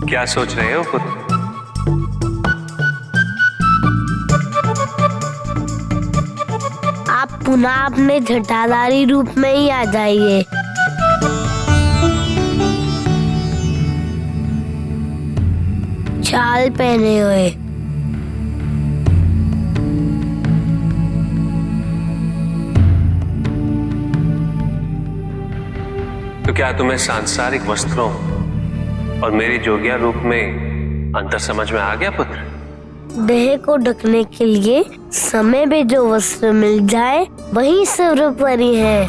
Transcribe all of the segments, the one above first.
क्या सोच रहे हो पुत्र? आप पुनः अपने जटाधारी रूप में ही आ जाइए। चाल पहने हुए। तो क्या तुम्हें सांसारिक वस्त्रों और मेरी जोगिया रूप में अंतर समझ में आ गया पुत्र? देह को ढकने के लिए समय में जो वस्त्र मिल जाए वही सर्वोपरि है।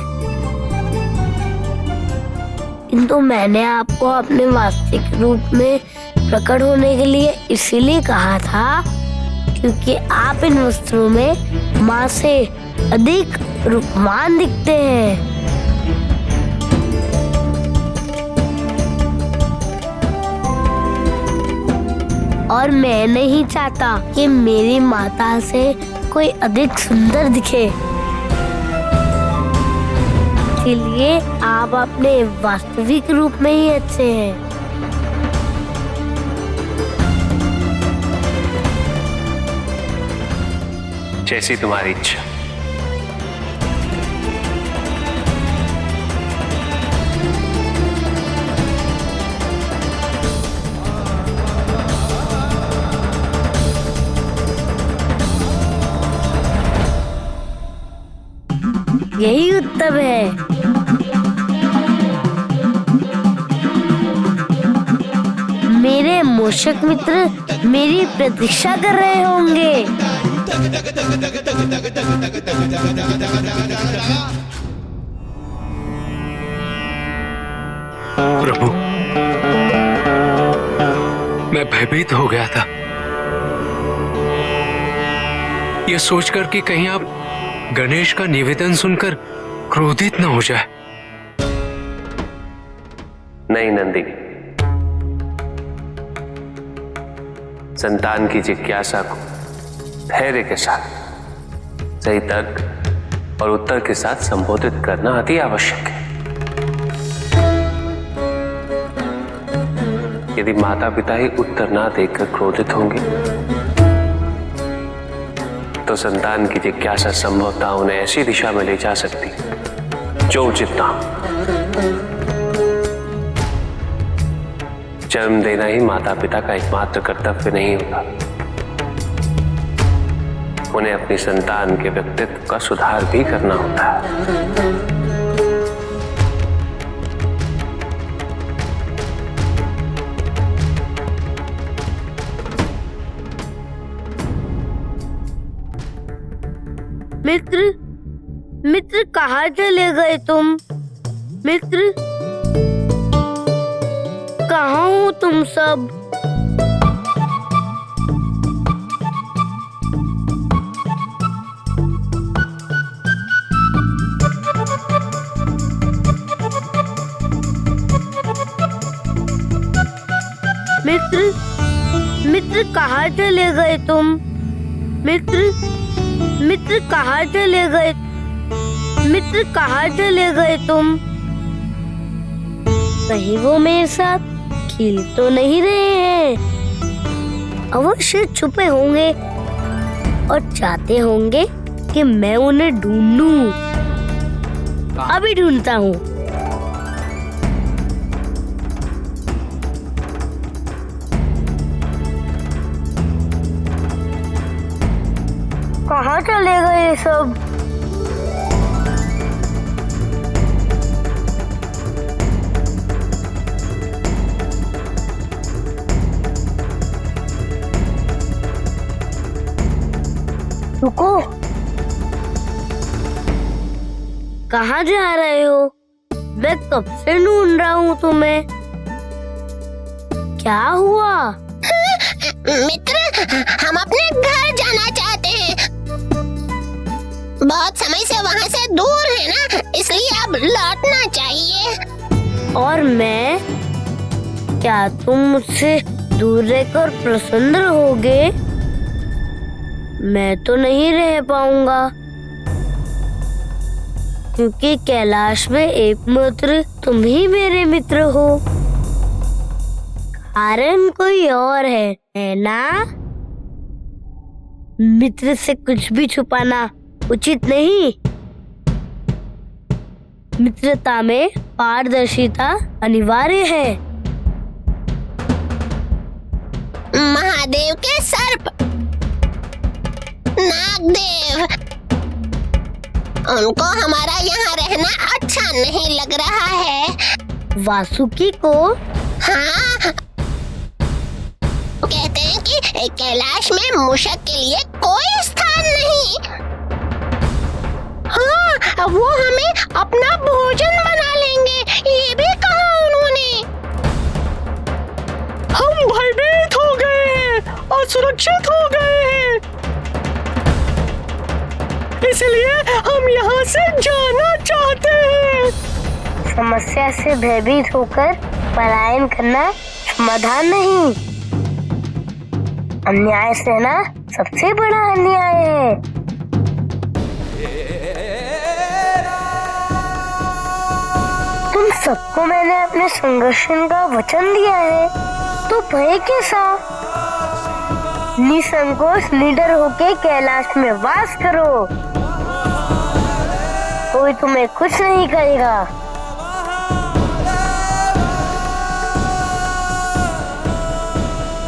किंतु मैंने आपको अपने वास्तविक रूप में प्रकट होने के लिए इसीलिए कहा था क्योंकि आप इन वस्त्रों में माँ से अधिक रूपवान दिखते हैं। और मैं नहीं चाहता कि मेरी माता से कोई अधिक सुंदर दिखे। इसलिए आप अपने वास्तविक रूप में ही अच्छे हैं। जैसी तुम्हारी इच्छा। यही उत्तम है। मेरे मूषक मित्र मेरी प्रतीक्षा कर रहे होंगे। प्रभु, मैं भयभीत हो गया था, यह सोचकर कि कहीं आप गणेश का निवेदन सुनकर क्रोधित न हो जाए। नहीं नंदी, संतान की जिज्ञासा को धैर्य के साथ सही तर्क और उत्तर के साथ संबोधित करना अति आवश्यक है। यदि माता पिता ही उत्तर ना देकर क्रोधित होंगे तो संतान की जिज्ञासा संभवतः उन्हें ऐसी दिशा में ले जा सकती जो उचित ना हो। जन्म देना ही माता पिता का एकमात्र कर्तव्य नहीं होता, उन्हें अपनी संतान के व्यक्तित्व का सुधार भी करना होता है। मित्र कहाँ चले गए तुम? मित्र कहाँ हो तुम सब? मित्र कहाँ चले गए तुम? मित्र कहाँ चले गए? मित्र कहाँ चले गए तुम? कहीं वो मेरे साथ खेल तो नहीं रहे हैं? अवश्य छुपे होंगे और चाहते होंगे कि मैं उन्हें ढूंढूं। अभी ढूंढता हूँ। कहाँ चले गए सब? रुको, कहाँ जा रहे हो? मैं कब से ढूंढ रहा हूँ तुम्हें। क्या हुआ? मित्र, हम अपने घर जाना चाहते हैं। बहुत समय से वहाँ से दूर है ना, इसलिए अब लौटना चाहिए। और मैं? क्या तुम मुझसे दूर रहकर प्रसन्न रहोगे? मैं तो नहीं रह पाऊंगा, क्योंकि कैलाश में एकमात्र तुम ही मेरे मित्र हो। कारण कोई और है ना? मित्र से कुछ भी छुपाना उचित नहीं। मित्रता में पारदर्शिता अनिवार्य है। महादेव के सर्प नागदेव, उनको हमारा यहाँ रहना अच्छा नहीं लग रहा है। वासुकी को? हाँ, कहते हैं कि कैलाश में मूषक के लिए कोई स्थान नहीं। हाँ, वो हमें अपना भोजन बना लेंगे, ये भी कहा उन्होंने। हम भयभीत हो गए हैं, असुरक्षित हो गए हैं, इसलिए हम यहाँ से जाना चाहते हैं। समस्या से भयभीत होकर पलायन करना समाधान नहीं। अन्याय सहना सबसे बड़ा अन्याय है। तुम सबको मैंने अपने संरक्षण का वचन दिया है, तो भय कैसा? निसंकोच निडर होके कैलाश में वास करो, कोई तुम्हें कुछ नहीं करेगा।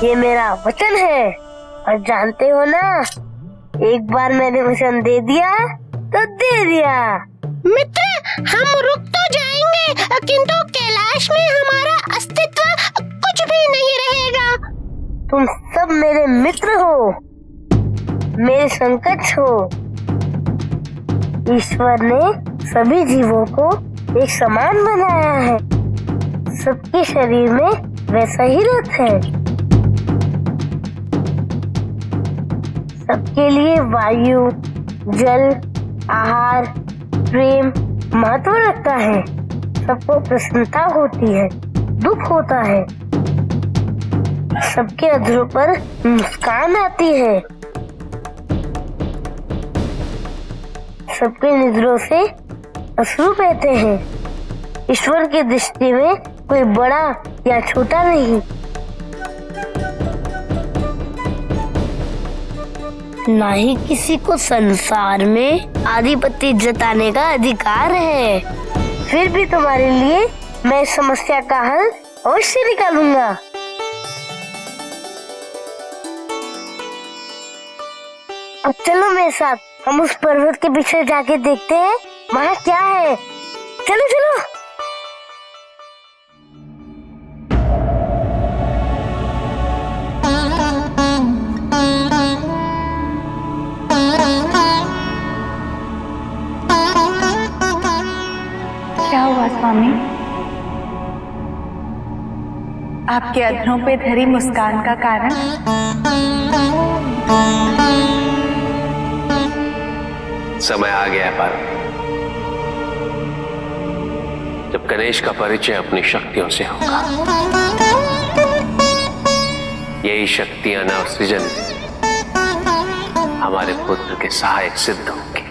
ये मेरा वचन है, और जानते हो ना, एक बार मैंने वचन दे दिया तो दे दिया। मित्र, हम रुक तो जाएंगे, किंतु कैलाश में हमारा अस्तित्व कुछ भी नहीं रहेगा। तुम सब मेरे मित्र हो, मेरे संकट हो। ईश्वर ने सभी जीवों को एक समान बनाया है, सबके शरीर में वैसा ही रथ है। सबके लिए वायु, जल, आहार, प्रेम महत्व रखता है। सबको प्रसन्नता होती है, दुख होता है। सबके अधरों पर मुस्कान आती है। सबके निद्रों से अश्रु बहते हैं। ईश्वर की दृष्टि में कोई बड़ा या छोटा नहीं। ना ही किसी को संसार में आधिपत्य जताने का अधिकार है। फिर भी तुम्हारे लिए मैं इस समस्या का हल अवश्य निकालूंगा। अब चलो मेरे साथ, हम उस पर्वत के पीछे जाके देखते हैं वहाँ क्या है। चलो चलो। क्या हुआ स्वामी? आपके अधरों पे धरी मुस्कान का कारण? समय आ गया है पार्वती, जब गणेश का परिचय अपनी शक्तियों से होगा। यही शक्तियां नव सृजन हमारे पुत्र के सहायक सिद्ध होंगे।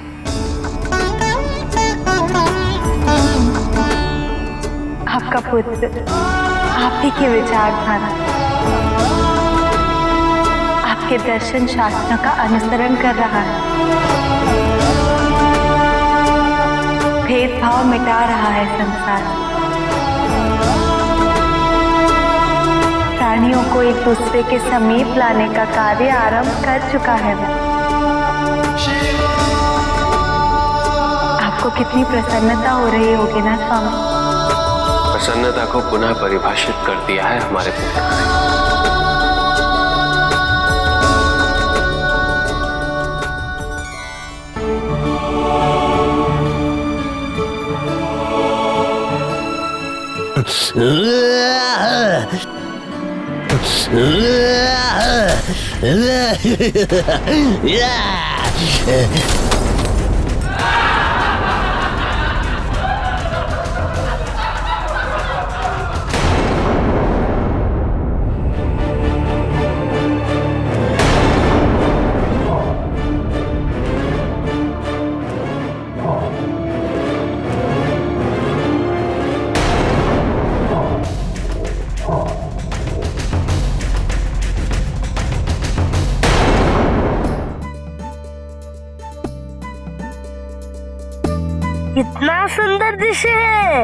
आपका पुत्र आप ही की विचारधारा, आपके दर्शन शास्त्र का अनुसरण कर रहा है। भेदभाव मिटा रहा है संसार। प्राणियों को एक दूसरे के समीप लाने का कार्य आरंभ कर चुका है वो। आपको कितनी प्रसन्नता हो रही होगी ना स्वामी? प्रसन्नता को पुनः परिभाषित कर दिया है हमारे पुत्र ने। कितना सुंदर दृश्य है।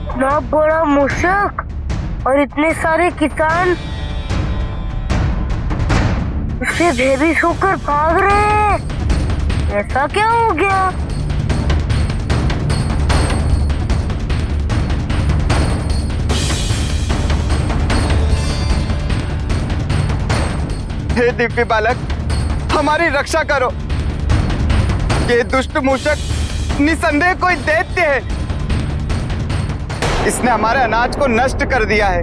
इतना बड़ा मूषक और इतने सारे किसान उससे भयभीत होकर भाग रहे हैं। ऐसा क्या हो गया? हे दिव्य बालक, हमारी रक्षा करो। ये दुष्ट मूषक निसंदेह कोई दैत्य है। इसने हमारे अनाज को नष्ट कर दिया है।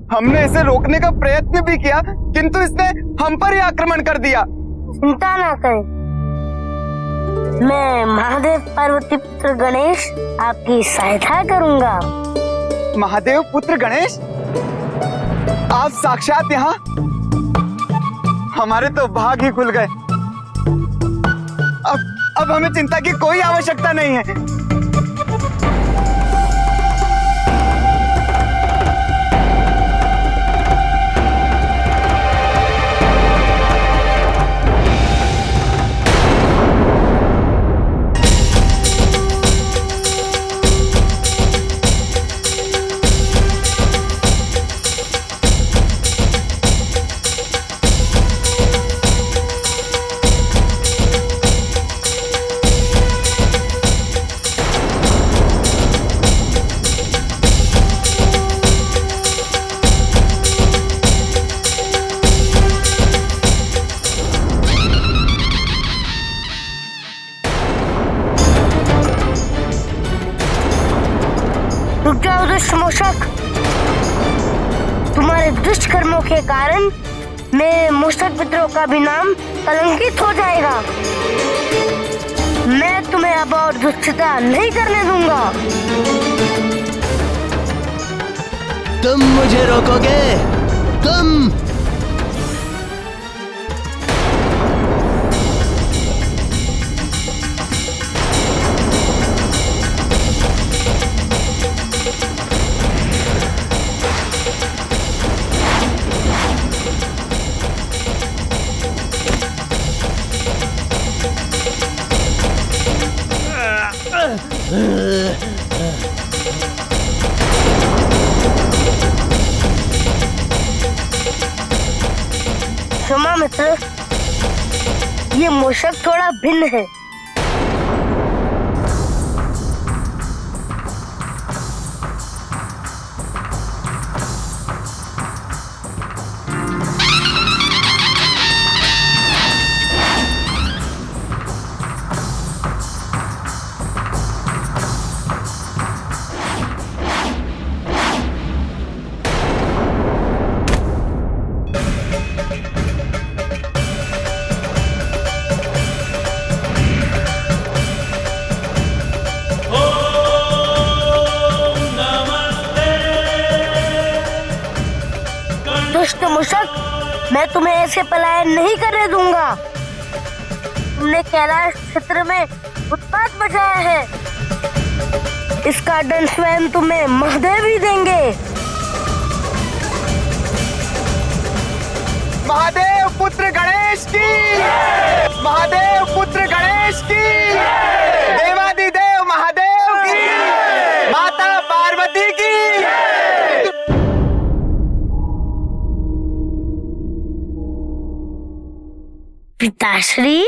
हमने इसे रोकने का प्रयत्न भी किया, किंतु इसने हम पर ही आक्रमण कर दिया। चिंता ना करें, मैं महादेव पार्वती पुत्र गणेश आपकी सहायता करूंगा। महादेव पुत्र गणेश, आप साक्षात यहाँ? हमारे तो भाग ही खुल गए। अब हमें चिंता की कोई आवश्यकता नहीं है। रुक जाओ दुष्ट मूषक, तुम्हारे दुष्ट कर्मों के कारण मेरे मूषक मित्रों का भी नाम कलंकित हो जाएगा। मैं तुम्हें अब और दुष्टता नहीं करने दूंगा। तुम मुझे रोकोगे? तुम? क्षमा मित्र, ये मूषक थोड़ा भिन्न है। दुष्ट मूषक, मैं तुम्हें ऐसे पलायन नहीं करने दूंगा। तुमने कैलाश क्षेत्र में उत्पात मचाया है, इसका दंड स्वयं तुम्हें महादेव ही देंगे। महादेव पुत्र गणेश की, महादेव पुत्र गणेश की, देवादिदेव महादेव की, माता पार्वती की। पिताश्री,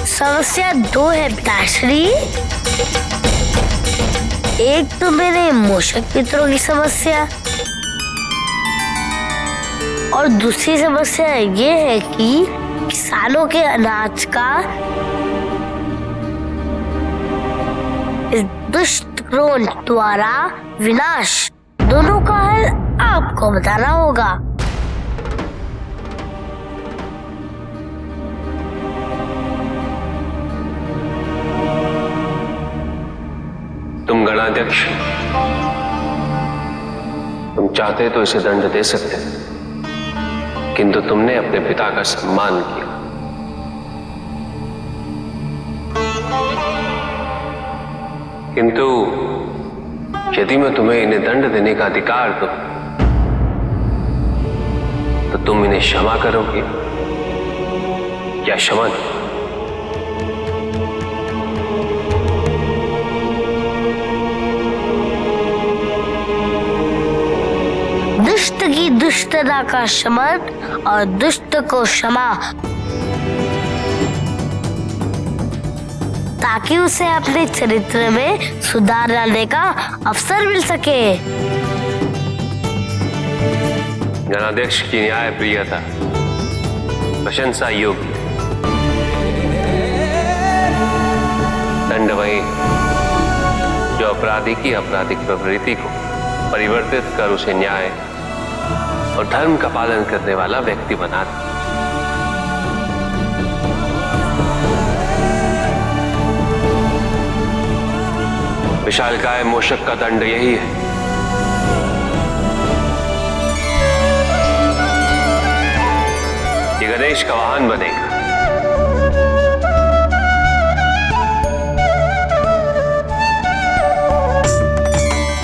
समस्या दो है पिताश्री। एक तो मेरे मूषक मित्रों की समस्या और दूसरी समस्या ये है कि किसानों के अनाज का दुष्ट क्रोध द्वारा विनाश, दोनों का हल आपको बताना होगा। तुम गणाध्यक्ष, तुम चाहते तो इसे दंड दे सकते, किंतु तुमने अपने पिता का सम्मान किया। किंतु यदि मैं तुम्हें इन्हें दंड देने का अधिकार दूं, तो तुम इन्हें क्षमा करोगे या शमन? दुष्ट की दुष्टता का शमन और दुष्ट को क्षमा, ताकि उसे अपने चरित्र में सुधार लाने का अवसर मिल सके। गणाध्यक्ष की न्याय प्रियता प्रशंसा योग्य। दंड वही जो अपराधी की आपराधिक प्रवृत्ति को परिवर्तित कर उसे न्याय और धर्म का पालन करने वाला व्यक्ति बना दे। विशालकाय मूषक का दंड यही है। ये गणेश का वाहन बनेगा।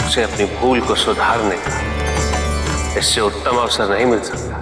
उसे अपनी भूल को सुधारने का इससे उत्तम अवसर नहीं मिल सकता।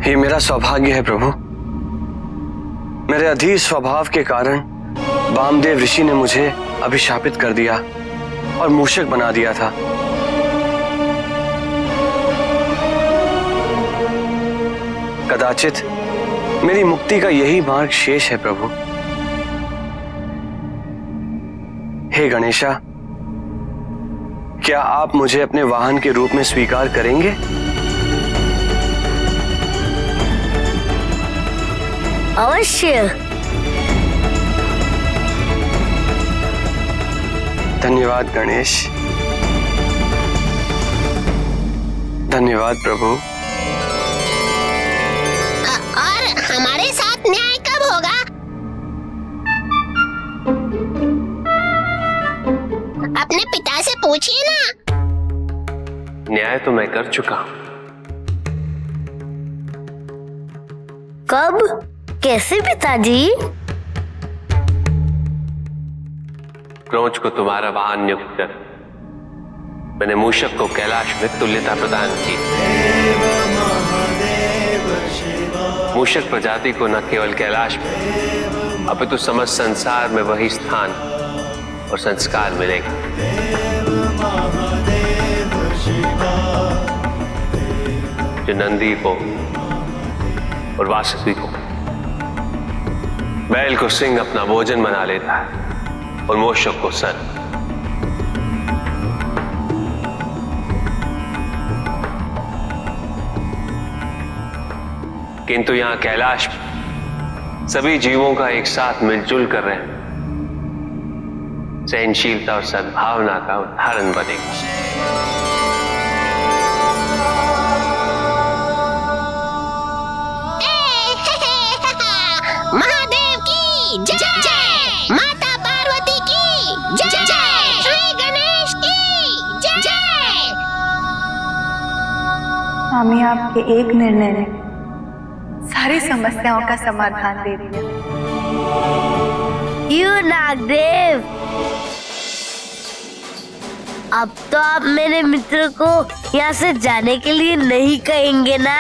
ये मेरा सौभाग्य है प्रभु। मेरे अधीर स्वभाव के कारण वामदेव ऋषि ने मुझे अभिशापित कर दिया और मूषक बना दिया था। कदाचित मेरी मुक्ति का यही मार्ग शेष है प्रभु। हे गणेशा, क्या आप मुझे अपने वाहन के रूप में स्वीकार करेंगे? अवश्य। धन्यवाद गणेश, धन्यवाद प्रभु। और हमारे साथ न्याय कब होगा? अपने पिता से पूछिए ना। न्याय तो मैं कर चुका हूं। कब? कैसे पिताजी? क्रोच को तुम्हारा वाहन नियुक्त कर मैंने मूषक को कैलाश में तुल्यता प्रदान की। मूषक प्रजाति को न केवल कैलाश में अपितु समस्त संसार में वही स्थान और संस्कार मिलेगा। जो नंदी को और वासुकी को, बैल को सिंह अपना भोजन बना लेता है और मूषक को सन। किंतु यहां कैलाश में सभी जीवों का एक साथ मिलजुल कर रहे सहनशीलता और सद्भावना का उदाहरण बनेगा। महादेव की जय, माता पार्वती की जय, श्री गणेश की जय। स्वामी, आपके एक निर्णय ने सारी समस्याओं का समाधान दे दिया। क्यों नागदेव? अब तो आप मेरे मित्र को यहाँ से जाने के लिए नहीं कहेंगे ना?